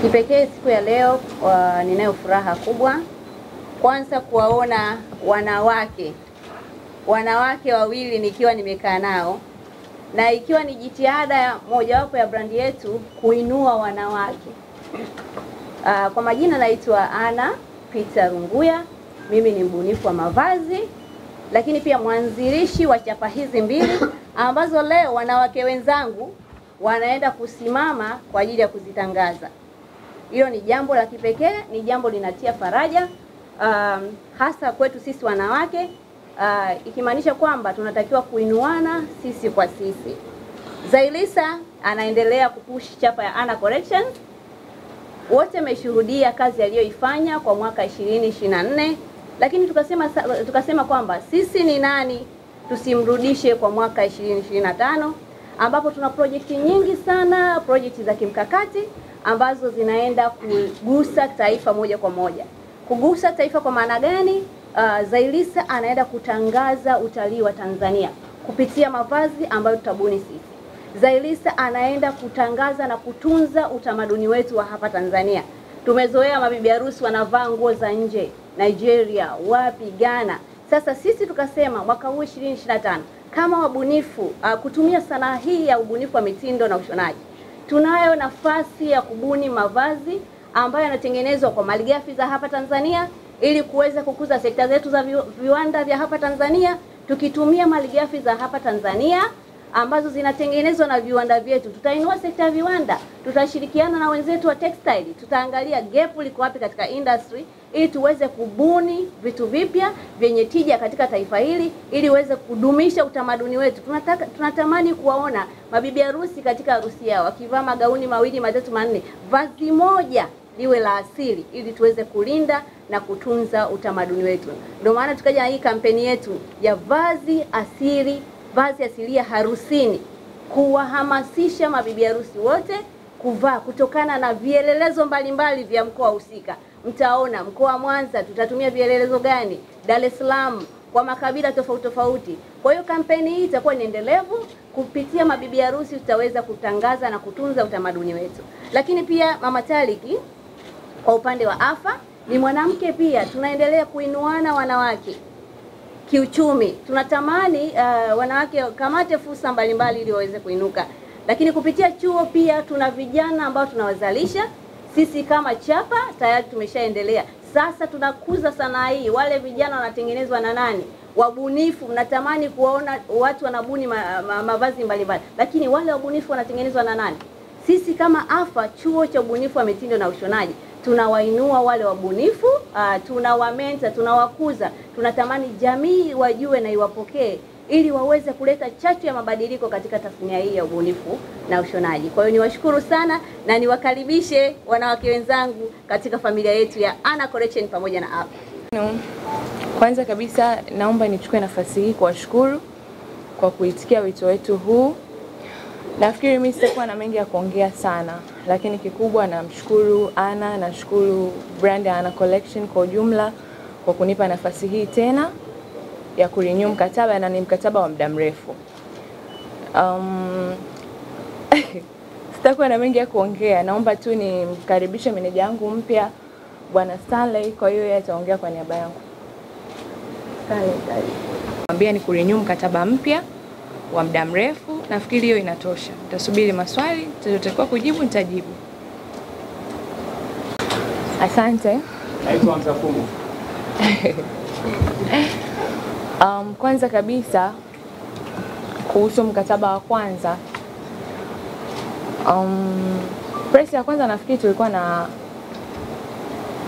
Kipekee siku ya leo ninayo furaha kubwa kwanza kuwaona wanawake wawili nikiwa nimekaa nao, na ikiwa ni jitihada mojawapo ya brandi yetu kuinua wanawake. Kwa majina naitwa Ana Peter Runguya. Mimi ni mbunifu wa mavazi, lakini pia mwanzilishi wa chapa hizi mbili ambazo leo wanawake wenzangu wanaenda kusimama kwa ajili ya kuzitangaza. Hiyo ni jambo la kipekee, ni jambo linatia faraja hasa kwetu sisi wanawake, ikimaanisha kwamba tunatakiwa kuinuana sisi kwa sisi. Zailisa anaendelea kupush chapa ya Ana Collection. Wote mmeshuhudia kazi aliyoifanya kwa mwaka 2024, lakini tukasema kwamba sisi ni nani tusimrudishe kwa mwaka 2025, ambapo tuna project nyingi sana, project za kimkakati ambazo zinaenda kugusa taifa moja kwa moja. Kugusa taifa kwa maana gani? Zailisa anaenda kutangaza utalii wa Tanzania kupitia mavazi ambayo tutabuni sisi. Zailisa anaenda kutangaza na kutunza utamaduni wetu wa hapa Tanzania. Tumezoea mabibi harusi wanavaa nguo za nje, Nigeria, wapi, Ghana. Sasa sisi tukasema mwaka huu 2025 kama wabunifu, kutumia sanaa hii ya ubunifu wa mitindo na ushonaji, tunayo nafasi ya kubuni mavazi ambayo yanatengenezwa kwa malighafi za hapa Tanzania ili kuweza kukuza sekta zetu za viwanda vya hapa Tanzania. Tukitumia malighafi za hapa Tanzania ambazo zinatengenezwa na viwanda vyetu, tutainua sekta ya viwanda, tutashirikiana na wenzetu wa textile, tutaangalia gap liko wapi katika industry ili tuweze kubuni vitu vipya vyenye tija katika taifa hili ili uweze kudumisha utamaduni wetu. Tunatamani kuwaona mabibi harusi katika harusi yao wakivaa magauni mawili, matatu, manne, vazi moja liwe la asili ili tuweze kulinda na kutunza utamaduni wetu. Ndio maana tukaja na hii kampeni yetu ya vazi asilia harusini, kuwahamasisha mabibi harusi wote kuvaa kutokana na vielelezo mbalimbali vya mkoa husika. Mtaona mkoa wa Mwanza tutatumia vielelezo gani, Dar es Salaam kwa makabila tofauti tofauti. Kwa hiyo kampeni hii itakuwa ni endelevu. Kupitia mabibi harusi tutaweza kutangaza na kutunza utamaduni wetu. Lakini pia Mama Taliki kwa upande wa AFA ni mwanamke pia, tunaendelea kuinuana wanawake kiuchumi. Tunatamani wanawake kamate fursa mbalimbali ili waweze kuinuka. Lakini kupitia chuo pia tuna vijana ambao tunawazalisha. Sisi kama chapa tayari tumeshaendelea. Sasa tunakuza sanaa hii. Wale vijana wanatengenezwa na nani? Wabunifu. Mnatamani kuona watu wanabuni mavazi mbalimbali, lakini wale wabunifu wanatengenezwa na nani? Sisi kama AFA, chuo cha ubunifu wa mitindo na ushonaji, tunawainua wale wabunifu, tunawamenta, tunawakuza. Tunatamani jamii wajue na iwapokee ili waweze kuleta chachu ya mabadiliko katika tasnia hii ya ubunifu na ushonaji. Kwa hiyo niwashukuru sana na niwakaribishe wanawake wenzangu katika familia yetu ya Ana Collection pamoja na AFA. Kwanza kabisa naomba nichukue nafasi hii kuwashukuru kwa kuitikia wito wetu huu. Nafikiri mimi sitakuwa na mengi ya kuongea sana, lakini kikubwa namshukuru Ana, nashukuru brand ya Ana Collection kwa ujumla kwa kunipa nafasi hii tena ya kurenew mkataba, na ni mkataba wa muda mrefu. Sitakuwa na mengi ya kuongea. Naomba tu nimkaribishe meneja wangu mpya Bwana Stanley, kwa hiyo yeye ataongea kwa niaba yangu. Stanley, mwambie ni kurenew mkataba mpya wa muda mrefu. Nafikiri hiyo inatosha. Nitasubiri maswali, tutakuwa kujibu, nitajibu. Asante. Naitwa Mtafumu. Kwanza kabisa kuhusu mkataba wa kwanza, press ya kwanza nafikiri tulikuwa na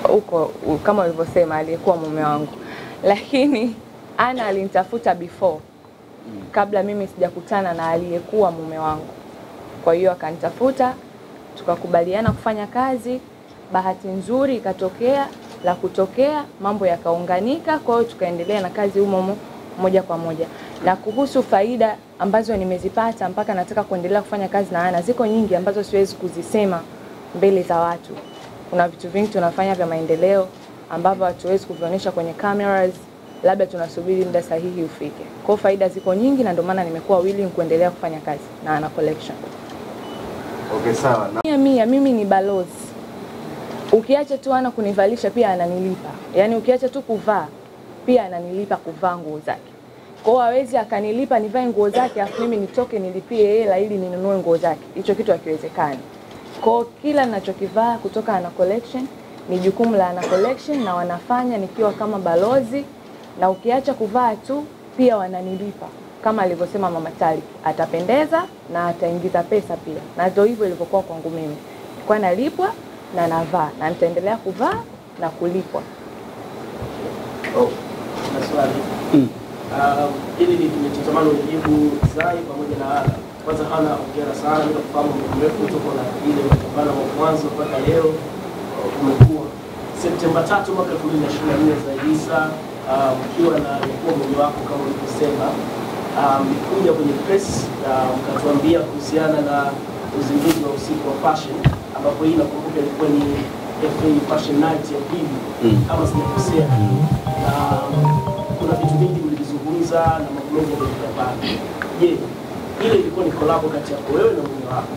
huko kama ulivyosema aliyekuwa mume wangu, lakini Ana alinitafuta before, kabla mimi sijakutana na aliyekuwa mume wangu. Kwa hiyo akanitafuta, tukakubaliana kufanya kazi. Bahati nzuri ikatokea la kutokea, mambo yakaunganika, kwa hiyo tukaendelea na kazi humo moja kwa moja. Na kuhusu faida ambazo nimezipata mpaka nataka kuendelea kufanya kazi na Ana, ziko nyingi ambazo siwezi kuzisema mbele za watu. Kuna vitu vingi tunafanya vya maendeleo ambavyo hatuwezi kuvionyesha kwenye cameras, labda tunasubiri muda sahihi ufike. Kwa faida ziko nyingi na ndio maana nimekuwa willing kuendelea kufanya kazi na Ana Collection. Okay, sawa. Mimi ni balozi Ukiacha tu Ana kunivalisha pia ananilipa. Yaani ukiacha tu kuvaa pia ananilipa kuvaa nguo zake. Kwa hiyo hawezi akanilipa nivae nguo zake afu mimi nitoke nilipie hela ili ninunue nguo zake. Hicho kitu hakiwezekani. Kwa hiyo kila ninachokivaa kutoka Ana Collection ni jukumu la Ana Collection na wanafanya nikiwa kama balozi, na ukiacha kuvaa tu pia wananilipa. Kama alivyosema Mama Tali, atapendeza na ataingiza pesa pia. Na ndio hivyo ilivyokuwa kwangu mimi. Kwa nalipwa na navaa na nitaendelea kuvaa na kulipwa. Maswali. Ili nimetamani ujibu Zai pamoja na Ana. Kwanza Ana, hongera sana kwa kufahamu mrefu kutoka na ile mapambano wa mwanzo mpaka leo umekuwa. Septemba 3 mwaka 2024 Zailisa mkiwa na alikuwa mume wako kama ulivyosema, mlikuja kwenye press mkatuambia kuhusiana na uzinduzi wa usiku wa fashion, ambapo hii nakumbuka ilikuwa ni FA Fashion Night ya pili kama sijakosea, na kuna vitu vingi mlizungumza na mambo mengi yaliyotokea pale. Je, ile ilikuwa ni collab kati yako wewe na mume wako?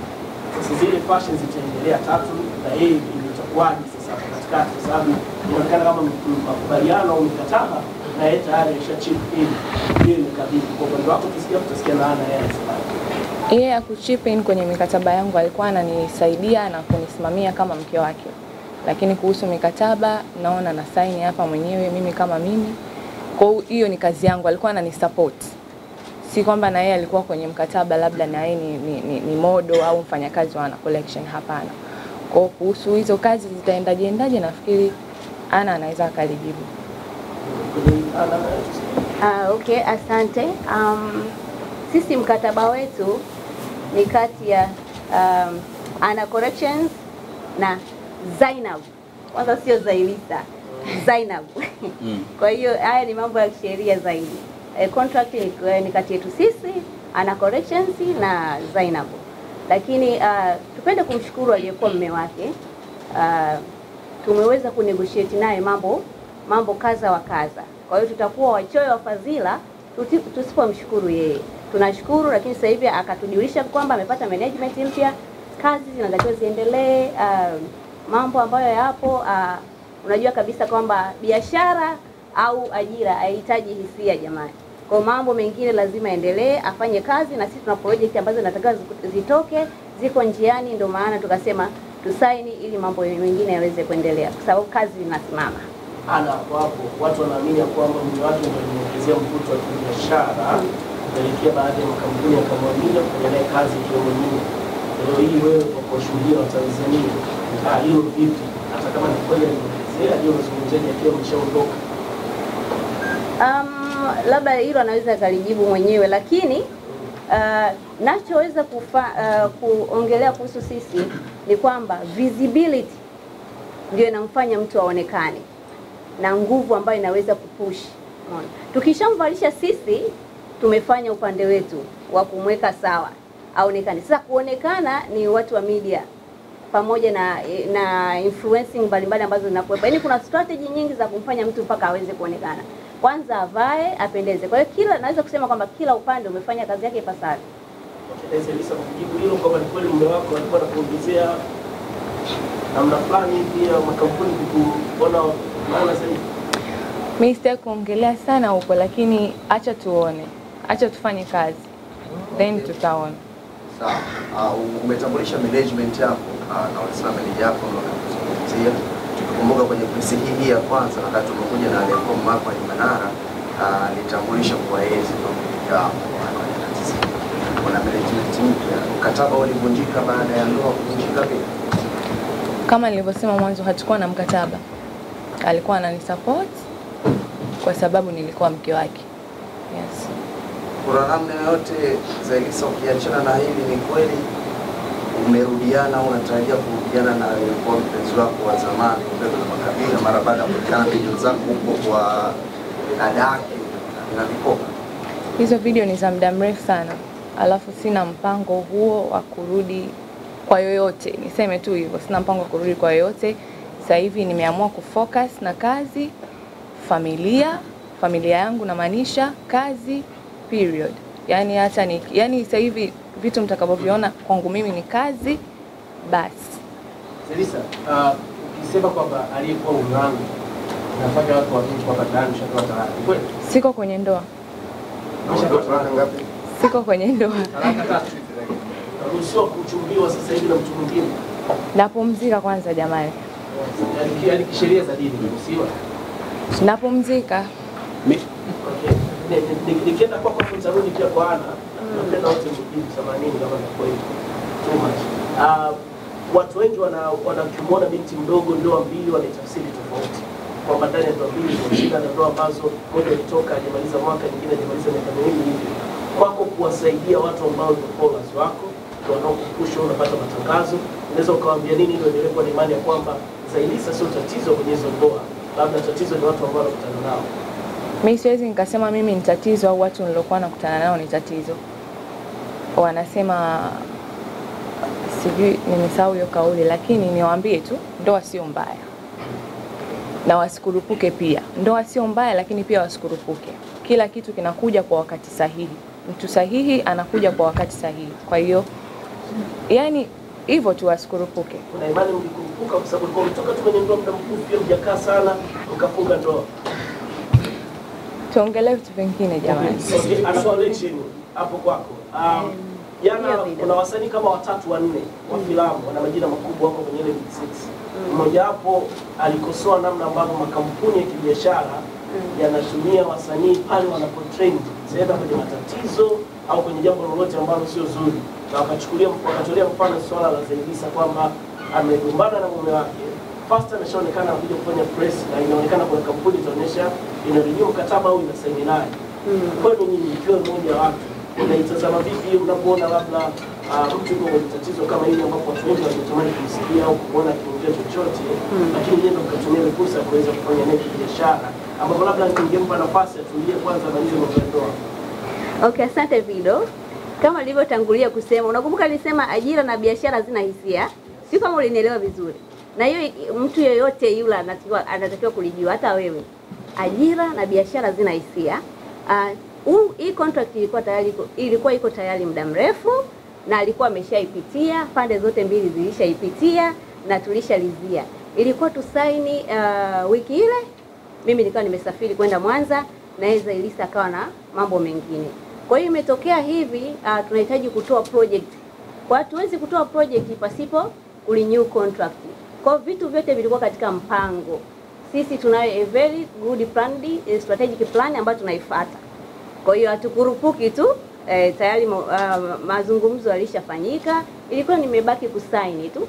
Sasa zile fashion zitaendelea tatu na yeye itakuwaje sasa katikati, kwa sababu inaonekana kama makubaliano au mikataba na yeye tayari ameshachip in ile mikabidhi. Kwa upande wako tutasikia na Ana yeye anasema yeye akuchip in kwenye mikataba yangu, alikuwa ananisaidia na kunisimamia kama mke wake. Lakini kuhusu mikataba naona na sign hapa mwenyewe mimi kama mimi. Kwa hiyo ni kazi yangu, alikuwa ananisupport. Si kwamba na yeye alikuwa kwenye mkataba labda na yeye ni model au mfanyakazi wa Ana Collection, hapana. Kwa kuhusu hizo kazi zitaendaje nafikiri Ana anaweza akalijibu. Okay, asante. Sisi mkataba wetu ni kati ya Ana Collections na Zainab. Kwanza sio Zailisa, Zainab. Kwa hiyo haya ni mambo ya sheria zaidi. Contract ni kati yetu sisi Ana Collections na Zainab. Lakini tupende kumshukuru aliyekuwa mume wake. Tumeweza kunegotiate naye mambo kaza wa kaza. Kwa hiyo tutakuwa wachoyo wa fadhila tusipomshukuru yeye. Tunashukuru, lakini sasa hivi akatujulisha kwamba amepata management mpya, kazi zinatakiwa ziendelee, mambo ambayo yapo. Unajua kabisa kwamba biashara au ajira haihitaji hisia jamani. Kwa mambo mengine lazima endelee, afanye kazi, na sisi tuna project ambazo nataka zitoke, ziko njiani, ndio maana tukasema tusaini ili mambo mengine yaweze kuendelea kwa sababu kazi inasimama. Ana hapo watu wanaamini kwamba mtu wake ndio anaongezea mvuto wa biashara, kuelekea baadhi ya makampuni akamwamini kufanya naye kazi kwa mwenyewe. Leo hii wewe kwa kushuhudia wa Tanzania, hiyo vipi? Hata kama ni kweli aliongezea, ndio unazungumzaje akiwa ameshaondoka? Labda hilo anaweza akalijibu mwenyewe, lakini nachoweza kuongelea kuhusu sisi ni kwamba visibility ndio inamfanya mtu aonekane na nguvu ambayo inaweza kupush. Tukishamvalisha sisi tumefanya upande wetu wa kumweka sawa aonekane. Sasa kuonekana ni watu wa media pamoja na influencing mbalimbali ambazo zinakuwepo. Yaani kuna strategy nyingi za kumfanya mtu mpaka aweze kuonekana. Kwanza avae, apendeze. Kwa hiyo naweza kusema kwamba kila upande umefanya kazi yake ipasavyo. Okay, Zailisa, kujibu hilo kwamba ni kweli mume wako alikuwa anakuongezea namna fulani pia makampuni kuona maana zaidi. Mimi sitaki kuongelea sana huko, lakini acha tuone. Acha tufanye kazi. Then tutaona. Sawa. Umetambulisha management yako na unasema manager yako ndio anakuzungumzia. Tukikumbuka kwenye press hii ya kwanza wakati umekuja na aliyekuwa mama ni Manara, alitambulisha kwa yeye ndio yako. Kuna management mpya. Mkataba ulivunjika baada ya ndoa kuvunjika pia. Kama nilivyosema mwanzo, hatakuwa na mkataba. Alikuwa ananisupport kwa sababu nilikuwa mke wake. Yes. Kuna namna yote Zailisa, ukiachana na hili, ni kweli umerudiana au unatarajia kurudiana na aliyekuwa mpenzi wako wa zamani Upendo na Makabila mara baada ya kuonekana video zako huko kwa dadake na Vikoba? Hizo video ni za muda mrefu sana. Alafu sina mpango huo wa kurudi kwa yoyote. Niseme tu hivyo, sina mpango wa kurudi kwa yoyote. Sasa hivi nimeamua kufocus na kazi, familia yangu, na maanisha kazi period. Yaani hata sasa hivi vitu mtakavyoviona kwangu mimi ni kazi basi. Zailisa, ukisema kwamba aliyekuwa mume wangu nafanya watu waamini kwamba tayari ushatoa talaka. Kweli? Siko kwenye ndoa. Siko kwenye ndoa. Talaka 3. Ruhusiwa kuchumbiwa sasa hivi na mtu mwingine. Napumzika kwanza jamani. Yaani kisheria za dini ruhusiwa. Napumzika. Okay. Nikienda kwa tarudi pia kwa Ana. Napenda wote mjibu 80 kama kwa hiyo. Too much. Watu wengi wanakimwona binti mdogo ndoa mbili wanaitafsiri tofauti. Kwamba ndani ya ndoa mbili kuna shida na ndoa ambazo moja ilitoka hajamaliza mwaka, nyingine hajamaliza miaka miwili hivi. Kwako kuwasaidia watu ambao ni followers wako, wanaokupusha unapata matangazo, unaweza ukawaambia nini ndio endelee kuwa na imani ya kwamba Zailisa sio tatizo kwenye hizo ndoa, labda tatizo ni watu ambao wanakutana nao. Mimi siwezi nikasema mimi ni tatizo au watu nilokuwa nakutana nao ni tatizo. Wanasema sijui nimesahau hiyo kauli, lakini niwaambie tu ndoa sio mbaya. Na wasikurupuke pia. Ndoa sio mbaya lakini pia wasikurupuke. Kila kitu kinakuja kwa wakati sahihi. Mtu sahihi anakuja kwa wakati sahihi. Kwa hiyo yani hivyo tu wasikurupuke. Kuna imani mlikurupuka kwa sababu mlitoka tu kwenye ndoa muda mfupi, mjakaa sana, mkafunga ndoa. Tuongelee vitu vingine jamani. Okay, ana collection hapo kwako. Jana kuna wasanii kama 3 4 wa filamu wana majina makubwa wako kwenye ile Big Six. Mmoja hapo alikosoa namna ambavyo makampuni ya kibiashara yanatumia wasanii pale wanapotrend, zaenda kwenye matatizo au kwenye jambo lolote ambalo sio zuri. Na wakatolea mfano swala la Zailisa kwamba amegombana na mume wake. First ameshaonekana kuja kufanya press na inaonekana kuna kampuni itaonyesha ina renew mkataba au ina sign naye. Kwa hiyo nyinyi mkiwa mmoja wa watu unaitazama vipi unapoona labda mtu yuko kwenye tatizo kama hili ambapo watu wengi wanatamani kumsikia au kuona akiongea chochote, lakini yeye ndo mkatumia fursa kuweza kufanya naye biashara ambapo labda ningempa nafasi atulie kwanza malize mambo ya ndoa. Okay, asante Vido. Kama nilivyotangulia kusema, unakumbuka nilisema ajira na biashara zina hisia? Si kama ulinielewa vizuri. Na hiyo mtu yeyote yule anatakiwa kulijua, hata wewe. Ajira na biashara zina hisia. Hii contract ilikuwa iko tayari muda mrefu na alikuwa ameshaipitia, pande zote mbili zilishaipitia na tulishalizia. Ilikuwa tusaini wiki ile, mimi nilikuwa nimesafiri kwenda Mwanza na Zailisa akawa na mambo mengine. Kwa hiyo imetokea hivi, tunahitaji kutoa project. Kwa hiyo hatuwezi kutoa project pasipo renew contract. Kwa hiyo vitu vyote vilikuwa katika mpango. Sisi tunayo a very good plan, strategic plan ambayo tunaifuata. Kwa hiyo hatukurupuki tu, tayari mazungumzo yalishafanyika, ilikuwa nimebaki kusaini tu.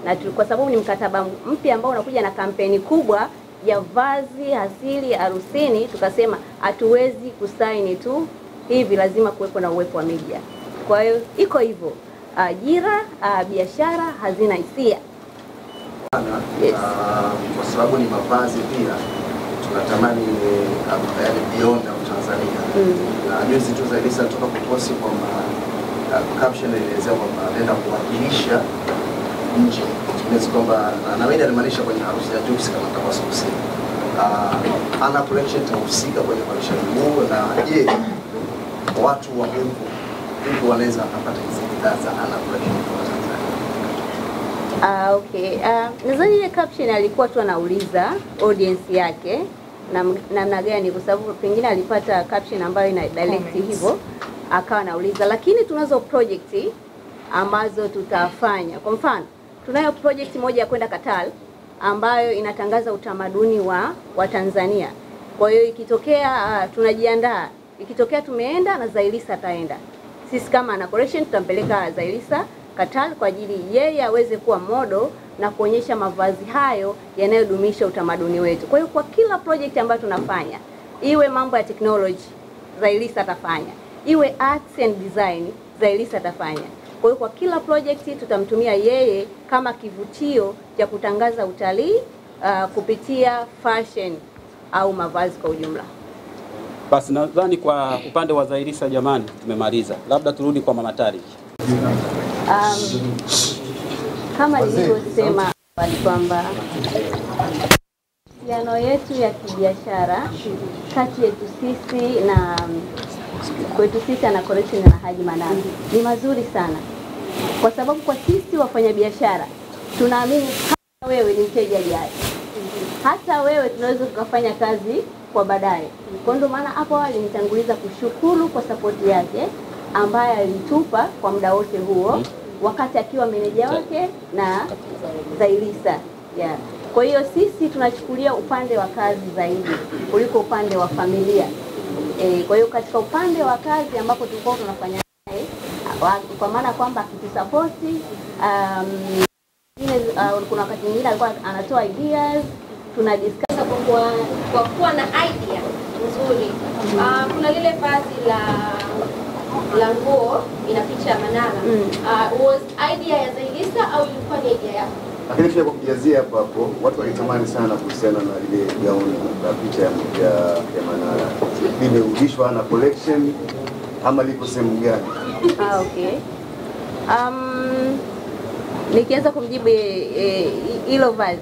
Na kwa sababu ni mkataba mpya ambao unakuja na kampeni kubwa ya vazi asili harusini, tukasema hatuwezi kusaini tu hivi, lazima kuwepo na uwepo wa media. Kwa hiyo iko hivyo. Ajira, biashara hazina hisia. Yes. Kwa sababu ni mavazi pia tunatamani yaani beyond Tanzania. Na juzi tu Zailisa toka kuposti kwamba caption inaelezea kwamba anaenda kuwakilisha nje. Tunaweza kwamba na wewe alimaanisha kwenye harusi ya Jux kama tawasulusi. Ana collection tahusika kwenye collection huu, na je, watu wa huko wanaweza kupata hizo bidhaa za Ana collection kwa Tanzania? Okay. Nadhani ile caption alikuwa tu anauliza audience yake namna gani, kwa sababu pengine alipata caption ambayo ina direct hivyo akawa anauliza, lakini tunazo project ambazo tutafanya. Kwa mfano, tunayo project moja ya kwenda Qatar ambayo inatangaza utamaduni wa Tanzania. Kwa hiyo ikitokea tunajiandaa, ikitokea tumeenda na Zailisa ataenda. Sisi kama Ana Collection tutampeleka Zailisa Qatar kwa ajili yeye aweze kuwa model na kuonyesha mavazi hayo yanayodumisha utamaduni wetu. Kwa hiyo kwa kila project ambayo tunafanya, iwe mambo ya technology, Zailisa atafanya. Iwe arts and design, Zailisa atafanya. Kwa hiyo kwa kila project tutamtumia yeye kama kivutio cha kutangaza utalii kupitia fashion au mavazi kwa ujumla. Basi nadhani kwa upande wa Zailisa jamani tumemaliza. Labda turudi kwa Mama Tariq. Kama nilivyosema ni kwamba mahusiano yetu ya kibiashara kati yetu sisi na kwetu sisi Ana Collection na Haji Manara ni mazuri sana, kwa sababu kwa sisi wafanyabiashara tunaamini wewe ni mteja ajaye. Hata wewe tunaweza tukafanya kazi kwa baadaye. Kwa ndio maana hapo awali nitanguliza kushukuru kwa support yake ambaye alitupa kwa muda wote huo wakati akiwa meneja wake na Zailisa. Yeah. Kwa hiyo sisi tunachukulia upande wa kazi zaidi kuliko upande wa familia. Kwa hiyo katika upande wa kazi ambapo tulikuwa tunafanya naye, kwa maana kwamba akitusapoti, kuna wakati mwingine alikuwa anatoa ideas, tunadiscuss kwa kuwa na idea nzuri. Kuna lile vazi la nguo ina picha ya Manara. Was idea ya Zailisa au ilikuwa ni idea yako? Lakini pia kwa kujazia hapo, watu walitamani sana kuhusiana na ile gauni na picha ya Manara. Limerudishwa na collection ama liko sehemu gani? Okay. Nikianza kumjibu hilo vazi.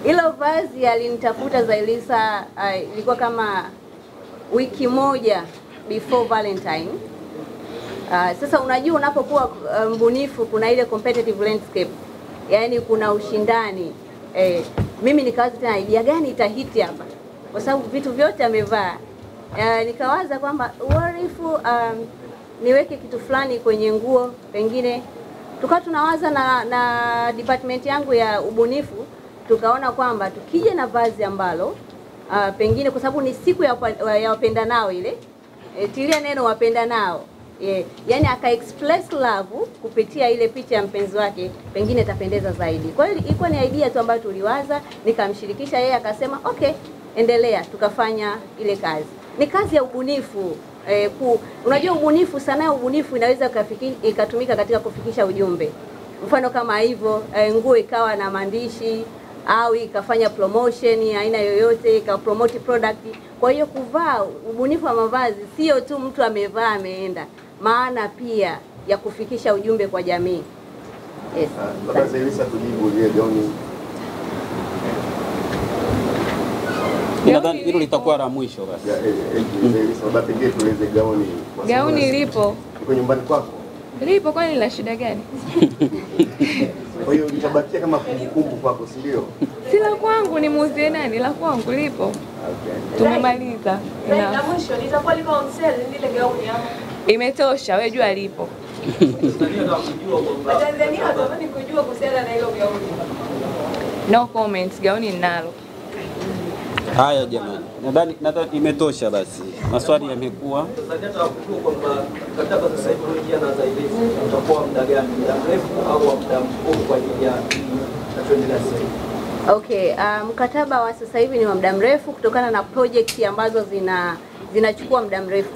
Hilo vazi alinitafuta Zailisa, ilikuwa kama wiki moja before Valentine. Sasa unajua unapokuwa mbunifu kuna ile competitive landscape. Yaani kuna ushindani. Mimi nikawaza tena idea gani itahiti hapa. Kwa sababu vitu vyote amevaa. Nikawaza kwamba what if niweke kitu fulani kwenye nguo, pengine tukawa tunawaza na department yangu ya ubunifu, tukaona kwamba tukija na vazi ambalo pengine kwa sababu ni siku ya wapenda nao ile, tilia neno wapenda nao. Yaani aka express love kupitia ile picha ya mpenzi wake, pengine itapendeza zaidi. Kwa hiyo ilikuwa ni idea tu ambayo tuliwaza, nikamshirikisha yeye, akasema okay, endelea, tukafanya ile kazi. Ni kazi ya ubunifu. Unajua ubunifu, sanaa ya ubunifu inaweza ikatumika katika kufikisha ujumbe. Mfano kama hivyo, nguo ikawa na maandishi au ikafanya promotion aina yoyote, ikapromote product. Kwa hiyo kuvaa, ubunifu wa mavazi sio tu mtu amevaa ameenda, maana pia ya kufikisha ujumbe kwa jamii. Yes. Baba Zailisa, tujibu ile gauni. Nadhani hilo litakuwa la mwisho basi. Zailisa, baba pekee tueleze gauni. Gauni lipo. Iko nyumbani kwako? Lipo, kwani la shida gani? Kwa hiyo litabakia kama kumbukumbu kwako, si ndio? Si la kwangu, ni muuzie nani? La kwangu lipo. Okay. Tumemaliza. Na mwisho litakuwa liko on sale lile gauni hapo. Imetosha, wewe jua lipo. Watanzania watamani kujua kuhusiana na hilo gauni. No comments, gauni ninalo. Haya jamani, nadhani imetosha basi. Maswali yamekuwa. Sasa nataka kujua kwamba mkataba sasa hivi unaingia na Zailisa utakuwa muda gani? Muda mrefu au muda mfupi kwa ajili ya tunachoendelea sasa? Okay, mkataba wa sasa hivi ni wa muda mrefu kutokana na project ambazo zinachukua muda mrefu.